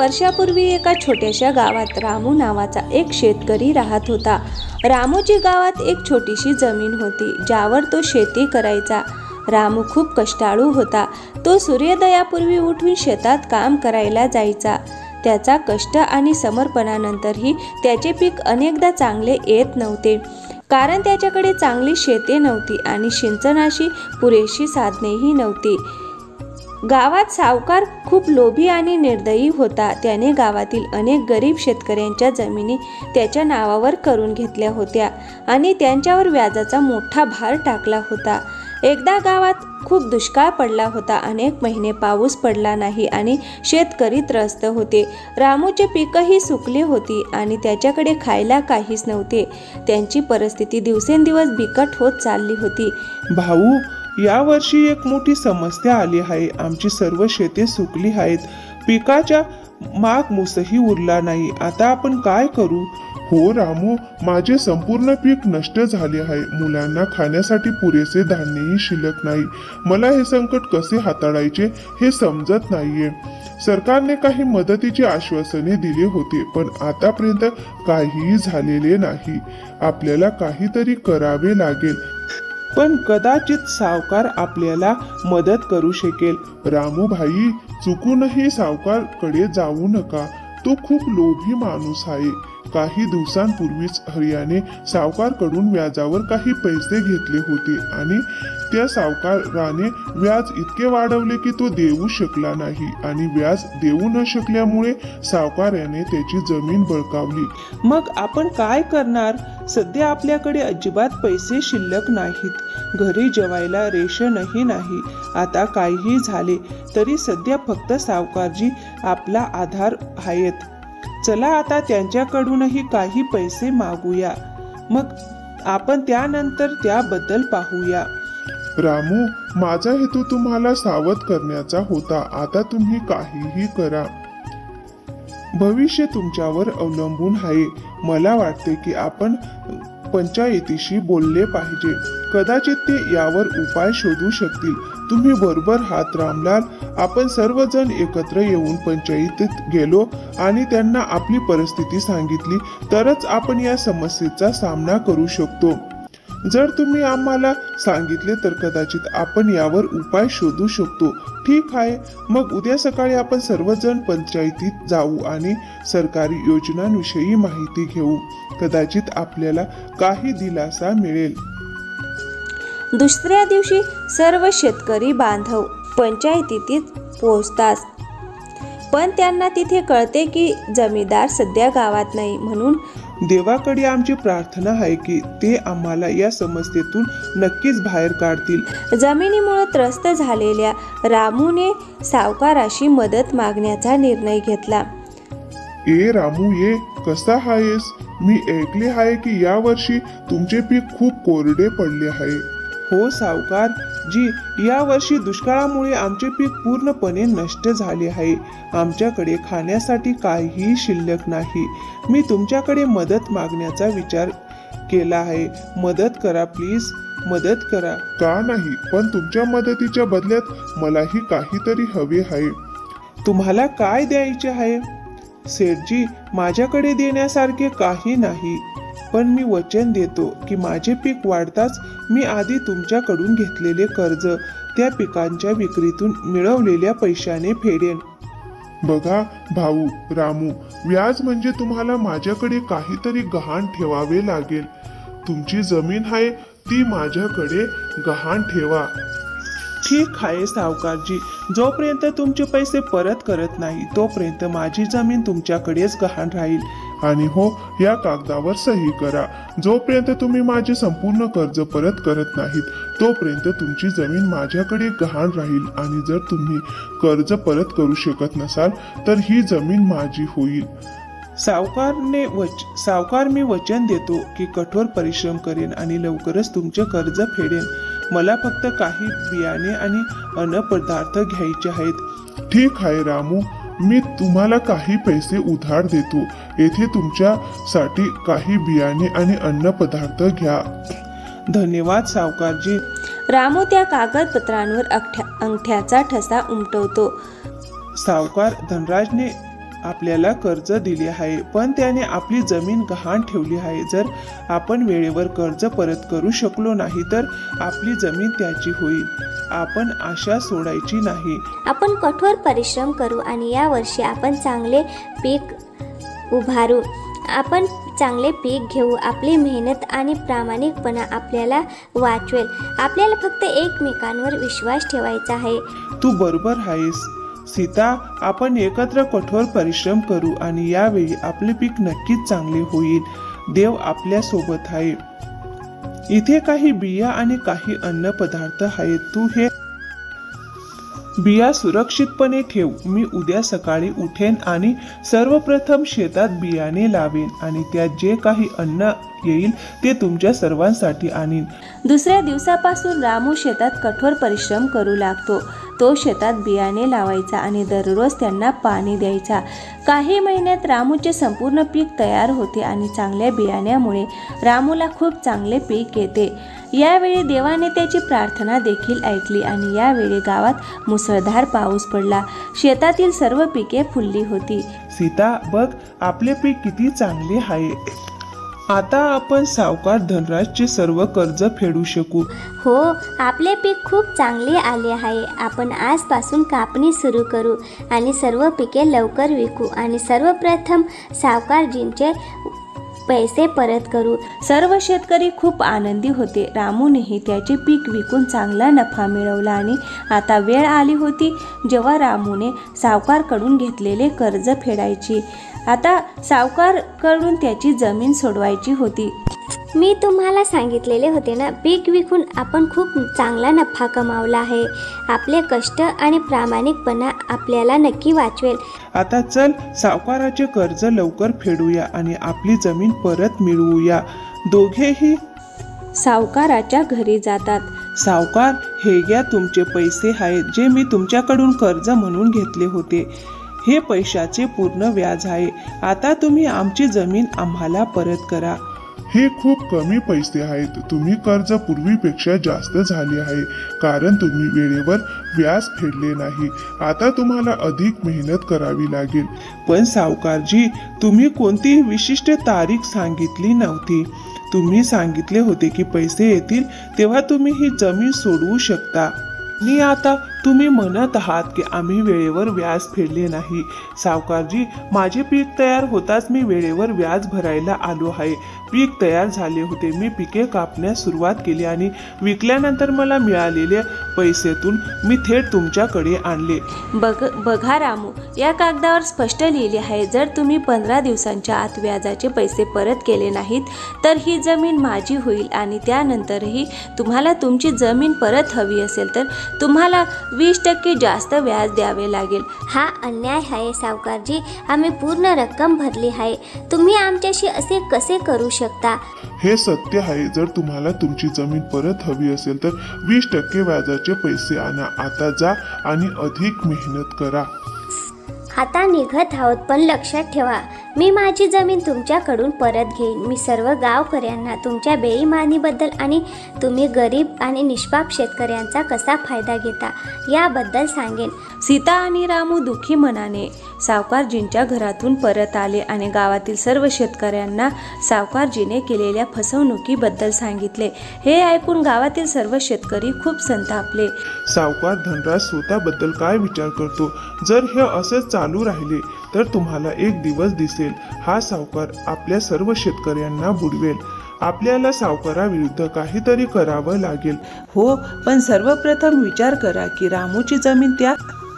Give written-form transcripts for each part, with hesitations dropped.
वर्षापूर्वी एका छोट्याशा गावात रामू नावाचा एक शेतकरी राहत होता. रामूची गावात एक छोटीशी जमीन होती ज्यावर तो शेती करायचा. रामू खूप कष्टाळू होता. तो सूर्योदयापूर्वी उठून शेतात काम करायला जायचा. त्याचा कष्ट आणि समर्पणानंतरही त्याचे पीक अनेकदा चांगले येत नव्हते, कारण त्याच्याकडे चांगली शेते नव्हती आणि सिंचनाची पुरेशी साधनेही नव्हती. गावात सावकार खूप लोभी आणि निर्दयी होता. त्याने गावातील अनेक गरीब शेतकऱ्यांच्या जमिनी त्याच्या नावावर करून घेतल्या होत्या आणि त्यांच्यावर व्याजाचा मोठा भार टाकला होता. एकदा गावात खूप दुष्काळ पडला होता. अनेक महिने पाऊस पडला नाही आणि शेतकरी त्रस्त होते. रामूचे पीकही सुकली होती आणि त्याच्याकडे खायला काहीच नव्हते. त्यांची परिस्थिती दिवसेंदिवस बिकट होत चालली होती. भाऊ, या वर्षी एक मोठी समस्या आली आहे. आमची सर्व शेते सुकली आहेत. पिकाच्या माग मूसही उरला नाही. आता आपण काय करू? हो रामू, माझे संपूर्ण पीक नष्ट झाले आहे. मुलांना खाण्यासाठी पुरेसे धान्यही शिल्लक नाही. मला हे संकट कसे हाताळायचे हे समजत नाहीये. सरकारने काही मदतीची आश्वासने दिली होती, पण आतापर्यंत काहीही झालेले नाही. आपल्याला काहीतरी करावे लागेल. पण कदाचित सावकार आपल्याला मदत करू शकेल. रामू भाई, चुकूनही सावकारकडे जाऊ नका. तो खूप लोभी माणूस आहे. काही दिवसांपूर्वीच हरियाने सावकारकडून व्याजावर काही पैसे घेतले होते आणि त्या सावकाराने व्याज इतके वाढवले की तो देऊ शकला नाही आणि व्याज देऊ न शकल्यामुळे सावकाराने त्याची जमीन बळकावली. मग आपण काय करणार? सध्या आपल्याकडे अजिबात पैसे शिल्लक नाहीत. घरी जेवायला रेशनही नाही. आता काहीही झाले तरी सध्या फक्त सावकारजी आपला आधार आहेत. चला आता त्यांच्याकडूनही काही पैसे मागूया, मग आपण त्यानंतर त्याबद्दल पाहूया. रामू, माझा हेतू तुम्हाला सावध करण्याचा होता. आता तुम्ही काहीही करा. भविष्य तुमच्यावर अवलंबून आहे. मला वाटते की आपण पंचायतीशी बोलले पाहिजे. कदाचित ते यावर उपाय शोधू शकतील. तुम्ही बरोबर आहात रामलाल. आपण सर्वजण एकत्र येऊन पंचायतीत गेलो आणि त्यांना आपली परिस्थिती सांगितली तरच आपण या समस्येचा सामना करू शकतो. जर तुम्ही आम्हाला सांगितले तर कदाचित आपण यावर उपाय शोधू शकतो. ठीक आहे, मग उद्या सकाळी आपण सर्वजण पंचायतीत जाऊ आणि सरकारी योजनांविषयी माहिती घेऊ. कदाचित आपल्याला काही दिलासा मिळेल. दुसऱ्या दिवशी सर्व शेतकरी बांधव पंचायतीत पोहोचतात, पण त्यांना तिथे कळते की जमीनदार सध्या गावात नाही. म्हणून देवाकडे आमची प्रार्थना आहे की ते आम्हाला या समस्येतून नक्कीच बाहेर काढतील. जमिनीमुळे त्रस्त झालेल्या रामूने सावकाराशी मदत मागण्याचा निर्णय घेतला. ए रामू, ये कसा आहेस? मी ऐकले आहे की या वर्षी तुमचे पीक खूप कोरडे पडले आहे. हो सावकार जी, या वर्षी दुष्काळामुळे आमचे पीक पूर्णपणे नष्ट झाले आहे. आमच्याकडे खाण्यासाठी काहीही शिल्लक नाही. मी तुमच्याकडे मदत मागण्याचा विचार केला आहे. मदत करा प्लीज, मदत करा. का नाही, पण तुमच्या मदतीच्या बदल्यात मलाही काहीतरी हवे आहे. तुम्हाला काय द्यायचे आहे? सेठजी, माझ्याकडे देण्यासारखे काही नाही, पण मी वचन देतो की माझे पीक वाढताच मी आधी तुमच्याकडून घेतलेले कर्ज त्या पिकांच्या विक्रीतून मिळवलेल्या पैशाने फेडेन. बघा भाऊ रामू, व्याज म्हणजे तुम्हाला माझ्याकडे काहीतरी गहाण ठेवावे लागेल. तुमची जमीन आहे ती माझ्याकडे गहाण ठेवा. ठीक आहे सावकारजी, जोपर्यंत तुमचे पैसे परत करत नाही तोपर्यंत माझी जमीन तुमच्याकडेच गहाण राहील. आणि हो, या कागदावर सही करा. जोपर्यंत तुम्ही माझे संपूर्ण कर्ज परत करत नाहीत तोपर्यंत तुमची जमीन माझ्याकडे गहाण राहील आणि जर तुम्ही कर्ज परत करू शकत नसाल तर ही जमीन माझी होईल. सावकार, मी वचन देतो की कठोर परिश्रम करेन आणि लवकरच तुमचे कर्ज फेडेन. मला फक्त काही बियाणे आणि अन्न पदार्थ घ्यायचे आहेत. ठीक आहे रामू, मी तुम्हाला काही पैसे उधार देतो. येथे तुमच्यासाठी काही बियाणे आणि अन्न पदार्थ घ्या. धन्यवाद सावकारजी. रामू त्या कागदपत्रांवर अंगठ्याचा ठसा उमटवतो. सावकार धनराजने आपल्याला कर्ज दिले आहे, पण त्याने आपली जमीन गहाण ठेवली आहे. जर आपण वेळेवर कर्ज परत करू शकलो नाही तर आपली जमीन त्याची होईल. आपण आशा सोडायची नाही. आपण कठोर परिश्रम करू आणि या वर्षी आपण चांगले पीक उभारू. आपण चांगले पीक घेऊ. आपली मेहनत आणि प्रामाणिकपणा आपल्याला वाचवेल. आपल्याला फक्त एकमेकांवर विश्वास ठेवायचा आहे. तू बरोबर आहेस सीता. आपण एकत्र कठोर परिश्रम करू आणि यावेळी आपले पीक नक्कीच चांगले होईल. देव आपल्या सोबत आहे. इथे काही बिया आणि काही अन्न पदार्थ आहेत. तू हे बिया सुरक्षितपणे ठेव. मी उद्या सकाळी उठेन आणि सर्वप्रथम शेतात बियाणे लावेन आणि त्यात जे काही अन्न येईल ते तुमच्या सर्वांसाठी आणीन. दुसऱ्या दिवसापासून रामू शेतात कठोर परिश्रम करू लागतो. तो शेतात बियाणे लावायचा आणि दररोज त्यांना पाणी द्यायचा. काही महिन्यात रामूचे संपूर्ण पीक तयार होते आणि चांगल्या बियाण्यामुळे रामूला खूप चांगले पीक येते. यावेळी देवाने त्याची प्रार्थना देखील ऐकली आणि यावेळी गावात मुसळधार पाऊस पडला. शेतातील सर्व पिके फुलली होती. सीता, बघ आपले पीक किती चांगले आहे. आता आपण सावकार धनराजचे सर्व कर्ज फेडू शकू. हो, आपले पीक खूप चांगले आले आहे. आपण आजपासून कापणी सुरू करू आणि सर्व पिके लवकर विकू आणि सर्वप्रथम सावकारजींचे पैसे परत करू. सर्व शेतकरी खूप आनंदी होते. रामूनेही त्याचे पीक विकून चांगला नफा मिळवला आणि आता वेळ आली होती जेव्हा रामूने सावकारकडून घेतलेले कर्ज फेडायची. आता सावकारकडून त्याची जमीन सोडवायची होती. मी तुम्हाला सांगितलेले होते ना, पीक विकून आपण खूप चांगला नफा कमावला आहे. आपले कष्ट आणि प्रामाणिकपणा आपल्याला नक्की वाचवेल. आता चल सावकाराचे कर्ज लवकर फेडूया आणि आपली जमीन परत मिळवूया. दोघेही सावकाराच्या घरी जातात. सावकार, हे घ्या तुमचे पैसे आहेत जे मी तुमच्याकडून कर्ज म्हणून घेतले होते. हे पैशाचे पूर्ण व्याज आहे. आता तुम्ही आमची जमीन आम्हाला परत करा. हे खूप कमी पैसे आहेत. तुम्ही कर्ज पूर्वीपेक्षा जास्त झाले आहे कारण तुम्ही वेळेवर व्याज फेडले नाही. आता तुम्हाला अधिक मेहनत करावी लागेल. पण सावकारजी, तुम्ही कोणतीही विशिष्ट तारीख सांगितली नव्हती. तुम्ही सांगितले होते की पैसे येतील तेव्हा तुम्ही ही जमीन सोडवू शकता. आणि आता तुम्ही म्हणत आहात की आम्ही वेळेवर व्याज फेडले नाही. सावकारजी, माझे पीक तयार होताच मी वेळेवर व्याज भरायला आलो आहे. पीक तयार झाले होते. मी पिके कापण्यास सुरुवात केली आणि विकल्यानंतर मला मिळालेल्या पैशातून मी थेट तुमच्याकडे आणले. बघा रामू, या कागदावर स्पष्ट लिहिले आहे, जर तुम्ही 15 दिवसांच्या आत व्याजाचे पैसे परत केले नाहीत तर ही जमीन माझी होईल आणि त्यानंतरही तुम्हाला तुमची जमीन परत हवी असेल तर तुम्हाला 20% जास्त व्याज द्यावे लागेल. हा अन्याय आहे सावकारजी. आम्ही पूर्ण रक्कम भरली आहे. तुम्ही आमच्याशी असे कसे करू शकता? हे सत्य आहे. जर तुम्हाला तुमची जमीन परत हवी असेल तर 20% व्याजाचे पैसे आणा. आता जा आणि अधिक मेहनत करा. आता निघत आहोत, पण लक्षात ठेवा, मी माझी जमीन तुमच्याकडून परत घेईन. मी सर्व गावकऱ्यांना तुमच्या बेईमानीबद्दल आणि तुम्ही गरीब आणि निष्पाप शेतकऱ्यांचा कसा फायदा घेता याबद्दल सांगेन. सीता आणि रामू दुःखी मनाने सावकारजींच्या घरातून परत आले आणि गावातील सर्व शेतकऱ्यांना सावकारजीने केलेल्या फसवणुकीबद्दल सांगितले. हे ऐकून गावातील सर्व शेतकरी खूप संतापले. सावकार धनराज स्वतःबद्दल काय विचार करतो? जर हे असंच चालू राहिले तर तुम्हाला एक दिवस दिसेल, हा सावकार आपल्या सर्व शेतकऱ्यांना बुडवेल. आपल्याला सावकाराविरुद्ध काहीतरी करावं लागेल. हो, पण सर्वप्रथम विचार करा की रामूची जमीन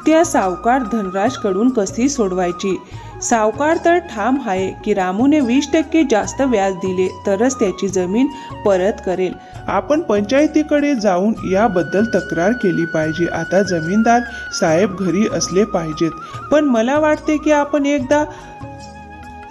त्या सावकार धनराजकडून कशी सोडवायची. सावकार तर ठाम आहे की रामूने 20% जास्त व्याज दिले तरच त्याची जमीन परत करेल. आपण पंचायतीकडे जाऊन याबद्दल तक्रार केली पाहिजे. आता जमीनदार साहेब घरी असले पाहिजेत. पण मला वाटते की आपण एकदा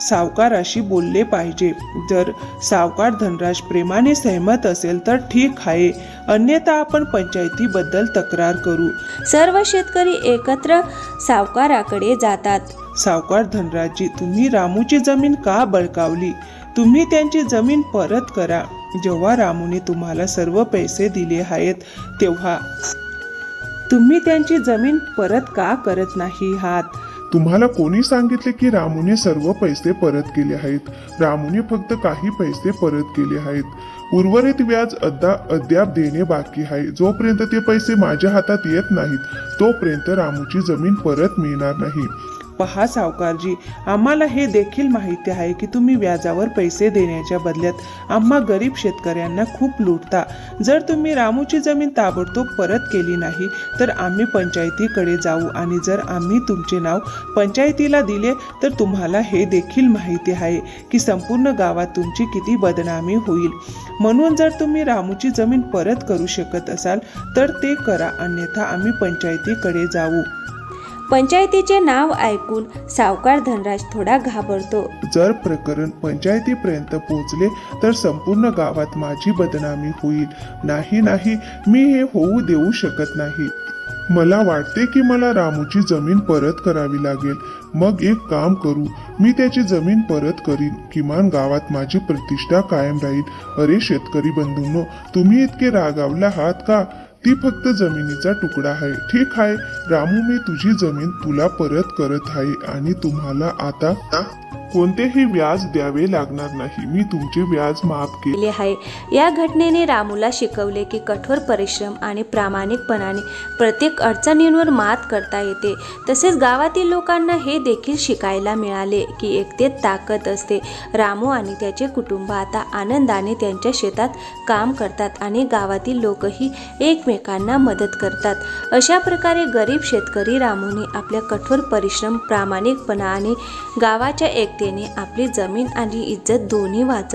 सावकाराशी बोलले पाहिजे. जर सावकार धनराज प्रेमाने सहमत असेल तर ठीक आहे, अन्यथा आपण पंचायतीबद्दल तक्रार करू. सर्व शेतकरी एकत्र सावकाराकडे जातात. सावकार धनराजजी, तुम्ही रामूची जमीन का बळकावली? तुम्ही त्यांची जमीन परत करा. जेव्हा रामूने तुम्हाला सर्व पैसे दिले आहेत तेव्हा तुम्ही त्यांची जमीन परत का करत नाही आहात? तुम्हाला कोणी सांगितले की रामूने सर्व पैसे परत केले आहेत? रामूने फक्त काही पैसे परत केले आहेत. उर्वरित व्याज अद्याप देणे बाकी आहे. जोपर्यंत ते पैसे माझ्या हातात येत नाहीत तोपर्यंत रामूची जमीन परत मिळणार नाही. पहा सावकारजी, आम्हाला हे देखील माहिती आहे की तुम्ही व्याजावर पैसे देण्याच्या बदल्यात आम्हा गरीब शेतकऱ्यांना खूप लुटता. जर तुम्ही रामूची जमीन ताबडतोब परत केली नाही तर आम्ही पंचायतीकडे जाऊ आणि जर आम्ही तुमचे नाव पंचायतीला दिले तर तुम्हाला हे देखील माहिती आहे की संपूर्ण गावात तुमची किती बदनामी होईल. म्हणून जर तुम्ही रामूची जमीन परत करू शकत असाल तर ते करा, अन्यथा आम्ही पंचायतीकडे जाऊ. पंचायतीचे नाव ऐकून सावकार धनराज थोडा घाबरतो. जर प्रकरण पंचायतीपर्यंत पोहोचले तर संपूर्ण गावात माझी बदनामी होईल. नाही, मी हे होऊ देऊ शकत नाही. मला वाटते की मला रामूची जमीन परत करावी लागेल. मग एक काम करू, मी त्याची जमीन परत करीन. किमान गावात माझी प्रतिष्ठा कायम राहील. अरे शेतकरी बंधूंनो, तुम्ही इतके रागावला आहात का? ती फक्त जमिनीचा तुकडा आहे. ठीक आहे रामू, मी तुझी जमीन तुला परत करत आहे आणि तुम्हाला आता कोणतेही व्याज द्यावे लागणार नाही. मी तुमचे व्याज माफ केले आहे. या घटनेने रामूला शिकवले की कठोर परिश्रम आणि प्रामाणिकपणाने प्रत्येक अडचणींवर मात करता येते. तसेच गावातील लोकांना हे देखील शिकायला मिळाले की एकतेत ताकद असते. रामू आणि त्याचे कुटुंब आता आनंदाने त्यांच्या शेतात काम करतात आणि गावातील लोकही एकमेकांना मदत करतात. अशा प्रकारे गरीब शेतकरी रामूने आपल्या कठोर परिश्रम, प्रामाणिकपणा आणि गावाच्या एकतेने आपली जमीन आणि इज्जत दोन्ही वाचवली.